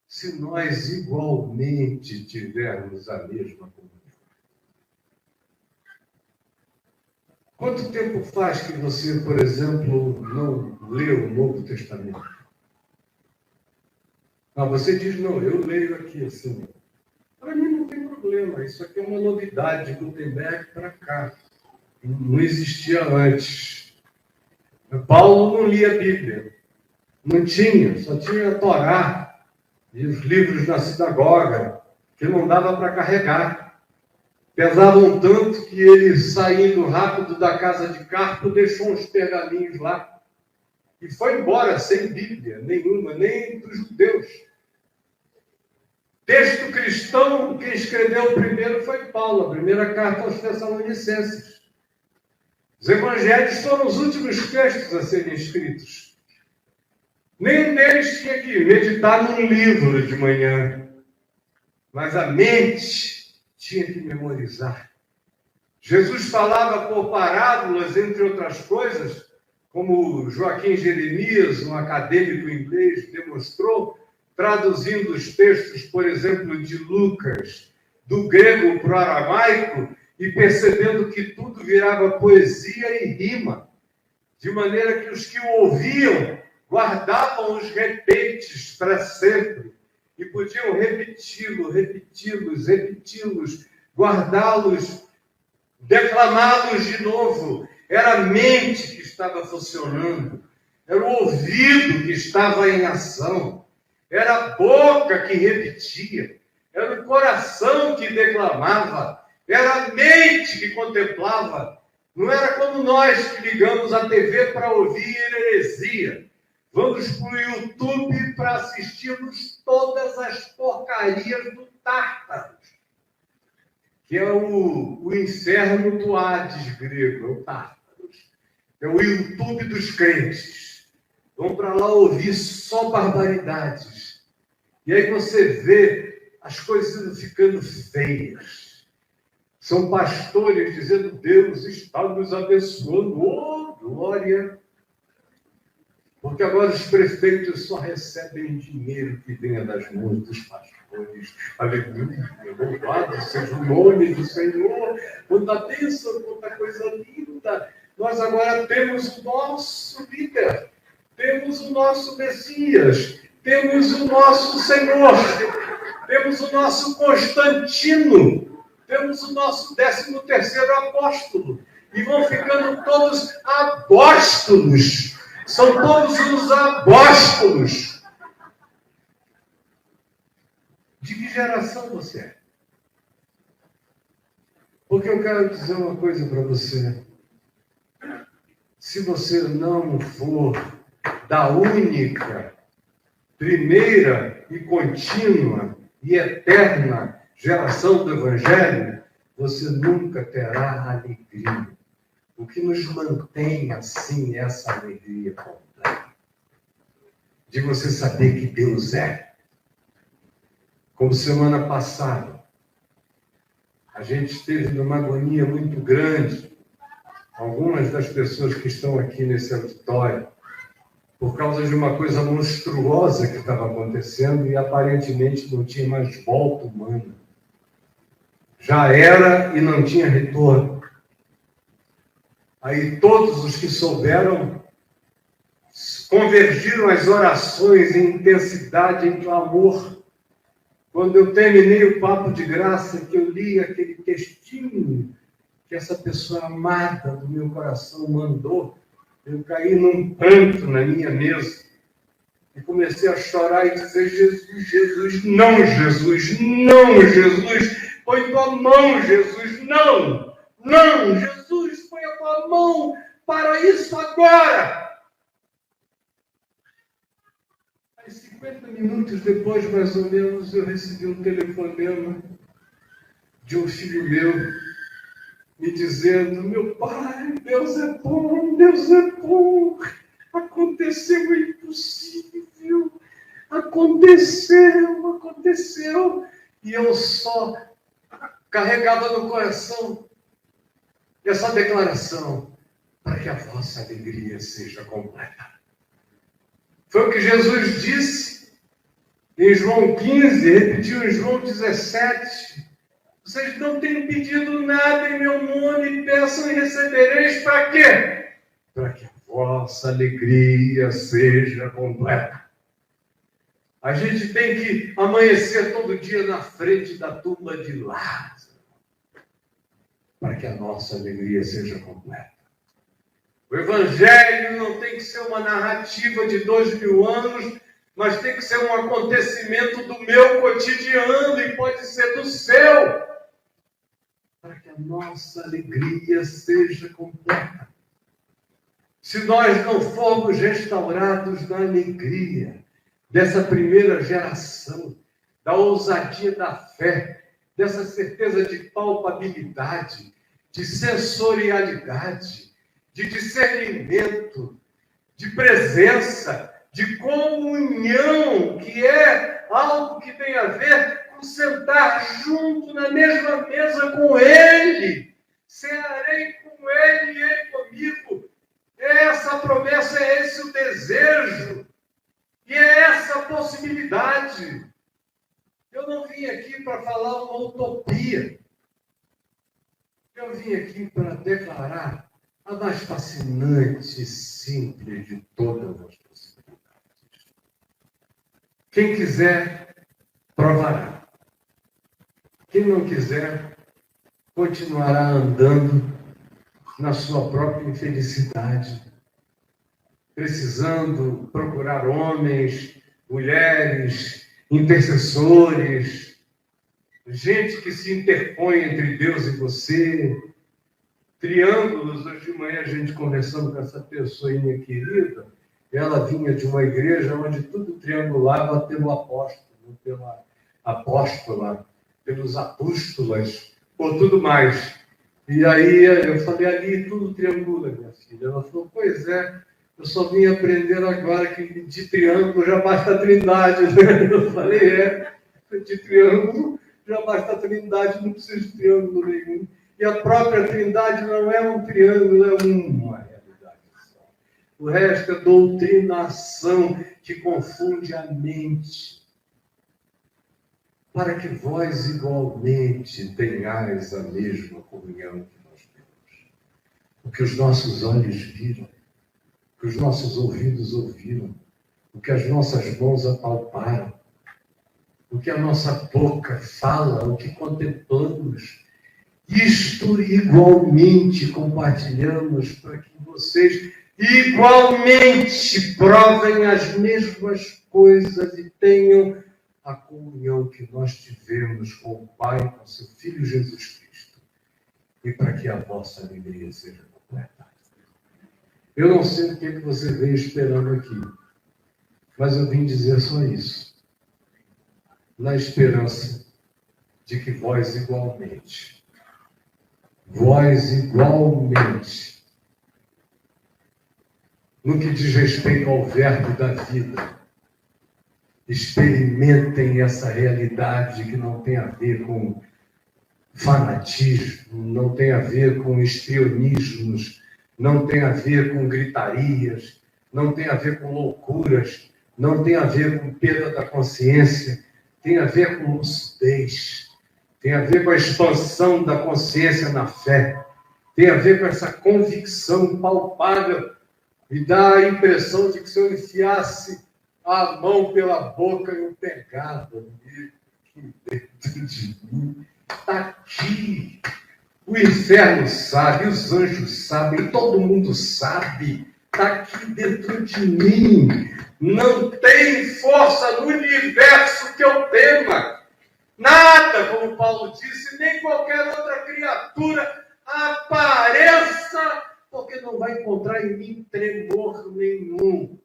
se nós igualmente tivermos a mesma comunhão. Quanto tempo faz que você, por exemplo, não lê o Novo Testamento? Você diz, não, eu leio aqui assim. Para mim não tem problema, isso aqui é uma novidade, Gutenberg para cá. Não existia antes. Paulo não lia a Bíblia. Não tinha, só tinha a Torá e os livros da sinagoga, que não dava para carregar. Pesavam tanto que ele, saindo rápido da casa de Carpo, deixou uns pergaminhos lá. E foi embora sem Bíblia nenhuma, nem dos judeus. Texto cristão, quem escreveu primeiro foi Paulo, a primeira carta aos Tessalonicenses. Os evangelhos foram os últimos textos a serem escritos. Nenhum deles tinha que meditar num livro de manhã. Mas a mente tinha que memorizar. Jesus falava por parábolas, entre outras coisas, como Joaquim Jeremias, um acadêmico inglês, demonstrou, traduzindo os textos, por exemplo, de Lucas, do grego para o aramaico, e percebendo que tudo virava poesia e rima, de maneira que os que o ouviam guardavam os repentes para sempre, e podiam repeti-los, guardá-los, declamá-los de novo. Era a mente que estava funcionando, era o ouvido que estava em ação, era a boca que repetia, era o coração que declamava, era a mente que contemplava. Não era como nós que ligamos a TV para ouvir heresia. Vamos para o YouTube para assistirmos todas as porcarias do Tártaro, que é o inferno do Hades grego, é o Tártaro. É o YouTube dos crentes. Vão para lá ouvir só barbaridades. E aí você vê as coisas ficando feias. São pastores dizendo, Deus está nos abençoando. Oh, glória! Porque agora os prefeitos só recebem dinheiro que venha das mãos dos pastores. Aleluia, louvado seja o nome do Senhor. Quanta bênção, quanta coisa linda. Nós agora temos o nosso líder, temos o nosso Messias, temos o nosso Senhor, temos o nosso Constantino, temos o nosso 13º apóstolo. E vão ficando todos apóstolos. São todos os apóstolos. De que geração você é? Porque eu quero dizer uma coisa para você. Se você não for da única, primeira e contínua e eterna geração do Evangelho, você nunca terá alegria. O que nos mantém assim é essa alegria completa. De você saber que Deus é. Como semana passada, a gente esteve numa agonia muito grande, algumas das pessoas que estão aqui nesse auditório, por causa de uma coisa monstruosa que estava acontecendo e aparentemente não tinha mais volta humana. Já era e não tinha retorno. Aí todos os que souberam convergiram as orações em intensidade, em clamor. Quando eu terminei o papo de graça, que eu li aquele textinho que essa pessoa amada do meu coração mandou, eu caí num pranto na minha mesa e comecei a chorar e dizer: Jesus, Jesus, não, Jesus, não, Jesus, põe tua mão, Jesus, não, não, Jesus, põe a tua mão para isso agora. Aí 50 minutos depois, mais ou menos, eu recebi um telefonema de um filho meu, me dizendo: meu pai, Deus é bom, Deus é bom. Aconteceu o impossível. Aconteceu. E eu só carregava no coração essa declaração: para que a vossa alegria seja completa. Foi o que Jesus disse em João 15, repetiu em João 17. Vocês não têm pedido nada em meu nome, peçam e recebereis. Para quê? Para que a vossa alegria seja completa. A gente tem que amanhecer todo dia na frente da tumba de Lázaro, para que a nossa alegria seja completa. O Evangelho não tem que ser uma narrativa de 2000 anos, mas tem que ser um acontecimento do meu cotidiano e pode ser do seu, para que a nossa alegria seja completa. Se nós não formos restaurados na alegria dessa primeira geração, da ousadia da fé, dessa certeza de palpabilidade, de sensorialidade, de discernimento, de presença, de comunhão, que é algo que tem a ver com sentar junto na mesma mesa com Ele. Cearei com Ele e Ele comigo. Essa a promessa, é esse o desejo. E é essa a possibilidade. Eu não vim aqui para falar uma utopia. Eu vim aqui para declarar a mais fascinante e simples de todas as possibilidades. Quem quiser, provará. Quem não quiser, continuará andando na sua própria infelicidade, precisando procurar homens, mulheres, intercessores, gente que se interpõe entre Deus e você, triângulos. Hoje de manhã a gente conversando com essa pessoinha querida, ela vinha de uma igreja onde tudo triangulava pelo apóstolo, pela apóstola, pelos apóstolas, por tudo mais. E aí eu falei: ali tudo triangula, minha filha. Ela falou: pois é, eu só vim aprender agora que de triângulo já basta a trindade. Eu falei: de triângulo já basta a trindade, não precisa de triângulo nenhum. E a própria trindade não é um triângulo, é uma realidade só. O resto é doutrinação que confunde a mente. Para que vós igualmente tenhais a mesma comunhão que nós temos. O que os nossos olhos viram, o que os nossos ouvidos ouviram, o que as nossas mãos apalparam, o que a nossa boca fala, o que contemplamos, isto igualmente compartilhamos, para que vocês igualmente provem as mesmas coisas e tenham a comunhão que nós tivemos com o Pai, com seu Filho Jesus Cristo. e para que a vossa alegria seja completa. Eu não sei o que você veio esperando aqui, mas eu vim dizer só isso. Na esperança de que vós igualmente, no que diz respeito ao verbo da vida, experimentem essa realidade que não tem a ver com fanatismo, não tem a ver com histrionismos, não tem a ver com gritarias, não tem a ver com loucuras, não tem a ver com perda da consciência, tem a ver com lucidez, tem a ver com a expansão da consciência na fé, tem a ver com essa convicção palpável e dá a impressão de que se eu enfiasse a mão pela boca eu pegava aqui dentro de mim. Está aqui. O inferno sabe, os anjos sabem, todo mundo sabe. Está aqui dentro de mim. Não tem força no universo que eu tema. Nada, como Paulo disse, nem qualquer outra criatura apareça, porque não vai encontrar em mim tremor nenhum.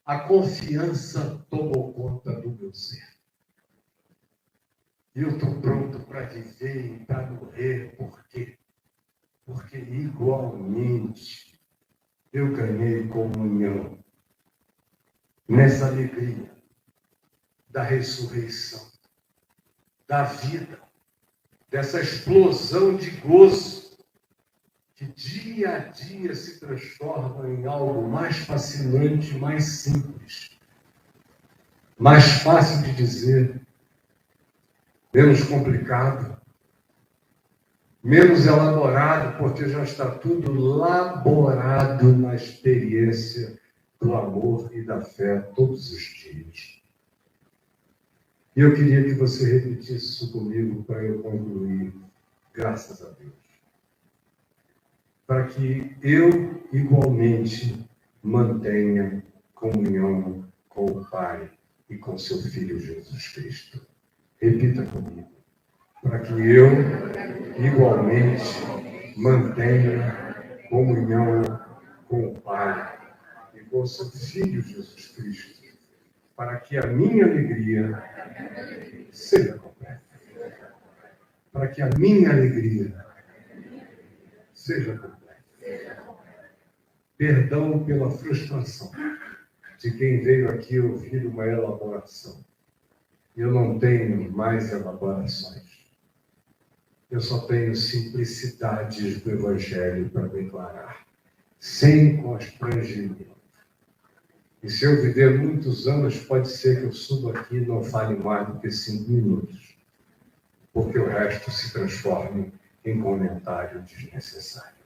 A confiança tomou conta do meu ser. E eu estou pronto para viver e para morrer. Por quê? Porque igualmente eu ganhei comunhão nessa alegria da ressurreição, da vida, dessa explosão de gozo que dia a dia se transforma em algo mais fascinante, mais simples, mais fácil de dizer, menos complicado, menos elaborado, porque já está tudo laborado na experiência do amor e da fé todos os dias. E eu queria que você repetisse isso comigo para eu concluir, graças a Deus. Para que eu, igualmente, mantenha comunhão com o Pai e com seu Filho Jesus Cristo. Repita comigo. Para que eu, igualmente, mantenha comunhão com o Pai e com seu Filho Jesus Cristo. Para que a minha alegria seja completa. Para que a minha alegria seja completa. Perdão pela frustração de quem veio aqui ouvir uma elaboração. Eu não tenho mais elaborações. Eu só tenho simplicidades do Evangelho para declarar, sem constrangimento. E se eu viver muitos anos, pode ser que eu suba aqui e não fale mais do que 5 minutos, porque o resto se transforme em comentário desnecessário.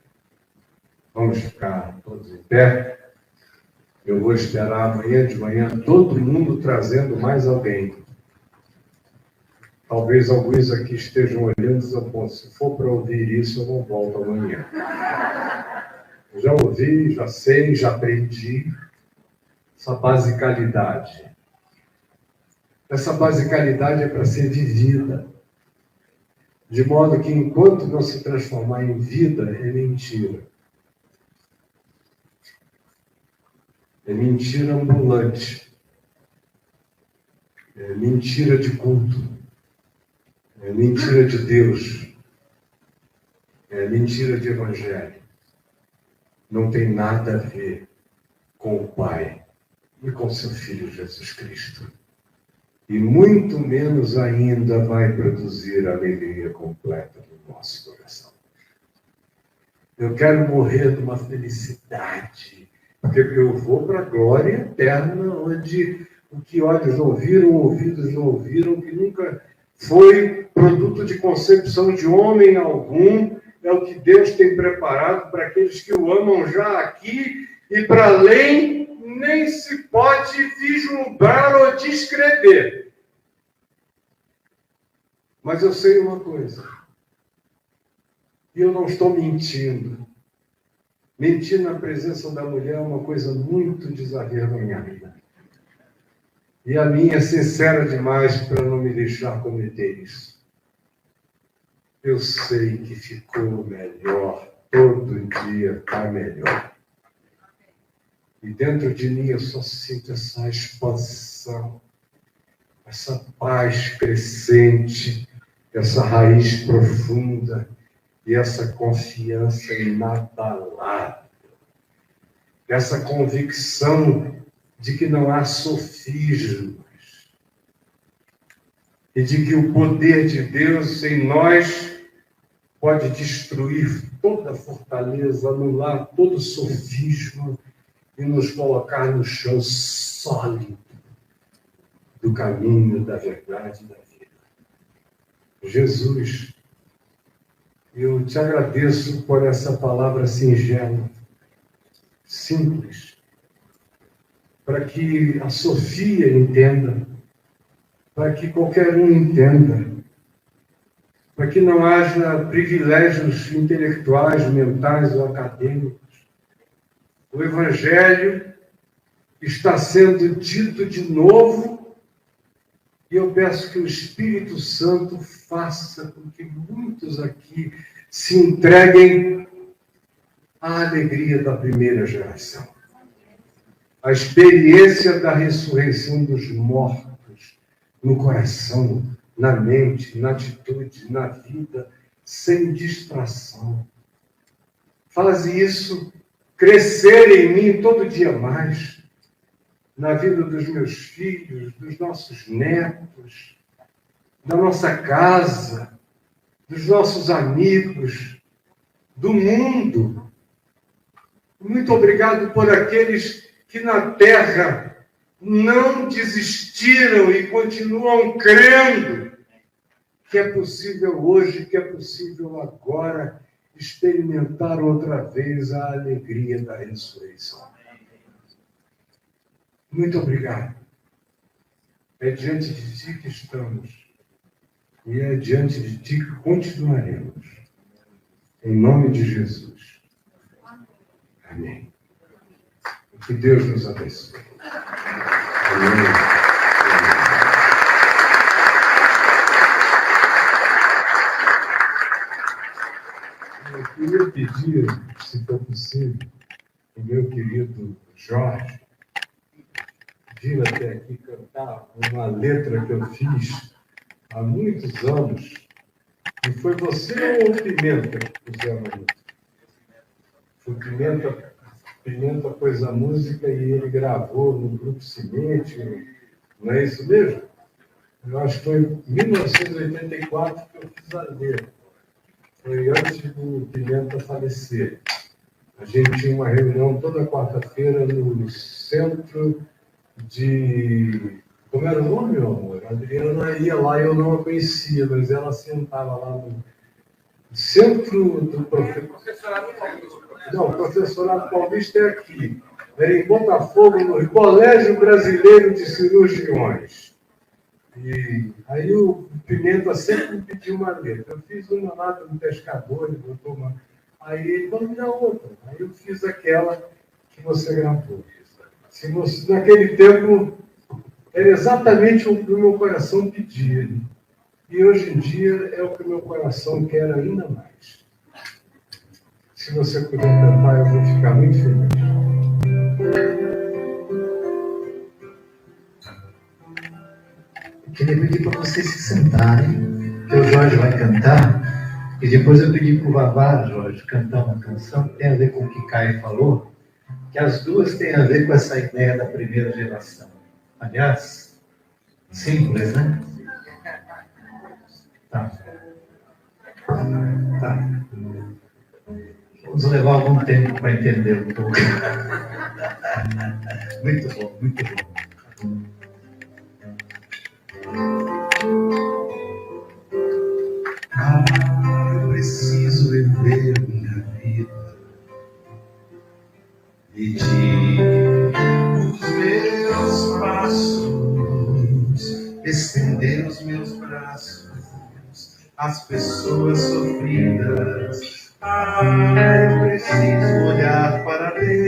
Vamos ficar todos em pé. Eu vou esperar amanhã de manhã todo mundo trazendo mais alguém. Talvez alguns aqui estejam olhando e dizendo, bom, se for para ouvir isso, eu não volto amanhã. Eu já ouvi, já sei, já aprendi essa basicalidade. Essa basicalidade é para ser vivida. De modo que, enquanto não se transformar em vida, é mentira. É mentira ambulante. É mentira de culto. É mentira de Deus. É mentira de evangelho. Não tem nada a ver com o Pai e com seu Filho Jesus Cristo. E muito menos ainda vai produzir a alegria completa no nosso coração. Eu quero morrer de uma felicidade, porque eu vou para a glória eterna, onde o que olhos não viram, ouvidos não ouviram, que nunca foi produto de concepção de homem algum, é o que Deus tem preparado para aqueles que o amam já aqui, e para além nem se pode vislumbrar ou descrever. Mas eu sei uma coisa, e eu não estou mentindo. Mentir na presença da mulher é uma coisa muito desavergonhada. E a minha é sincera demais para não me deixar cometer isso. eu sei que ficou melhor. Todo dia está melhor. E dentro de mim eu só sinto essa expansão, essa paz crescente, essa raiz profunda e essa confiança inabalável. Essa convicção de que não há sofismas e de que o poder de Deus em nós pode destruir toda fortaleza, anular todo sofisma e nos colocar no chão sólido do caminho, da verdade e da vida. Jesus, eu te agradeço por essa palavra singela, simples, para que a Sofia entenda, para que qualquer um entenda, para que não haja privilégios intelectuais, mentais ou acadêmicos. O Evangelho está sendo dito de novo e eu peço que o Espírito Santo faça com que muitos aqui se entreguem à alegria da primeira geração. A experiência da ressurreição dos mortos no coração, na mente, na atitude, na vida, sem distração. Faz isso crescer em mim todo dia mais, na vida dos meus filhos, dos nossos netos, da nossa casa, dos nossos amigos, do mundo. Muito obrigado por aqueles que na terra não desistiram e continuam crendo que é possível hoje, que é possível agora experimentar outra vez a alegria da ressurreição. Muito obrigado. É diante de ti que estamos e é diante de ti que continuaremos. Em nome de Jesus. Amém. Que Deus nos abençoe. Amém. Eu queria pedir, se for possível, o meu querido Jorge, vir até aqui cantar uma letra que eu fiz há muitos anos. E foi você ou o Pimenta que puseram a letra? Foi Pimenta pôs a música e ele gravou no Grupo Cimente, não é isso mesmo? Eu acho que foi em 1984 que eu fiz a letra. Foi antes do Pimenta falecer. A gente tinha uma reunião toda quarta-feira no centro de... Como era o nome, meu amor? A Adriana ia lá e eu não a conhecia, mas ela sentava lá no centro do professorado Paulista. Não, o professorado Paulista é aqui. Era em Botafogo, no Colégio Brasileiro de Cirurgiões. E aí o Pimenta sempre me pediu uma letra. Eu fiz uma lá do pescador, ele botou uma... Aí ele falou, me dá outra. Aí eu fiz aquela que você gravou. Se você, naquele tempo, era exatamente o que o meu coração pedia. E hoje em dia é o que o meu coração quer ainda mais. Se você puder cantar, eu vou ficar muito feliz. Eu queria pedir para vocês se sentarem, que o Jorge vai cantar, e depois eu pedi para o Vavá, Jorge, cantar uma canção que tem a ver com o que Caio falou, que as duas têm a ver com essa ideia da primeira geração. Aliás, simples, né? Tá. Vamos levar algum tempo para entender um pouco. Muito bom, muito bom. Eu preciso viver minha vida, medir os meus passos, estender os meus braços às pessoas sofridas. Eu preciso olhar para dentro.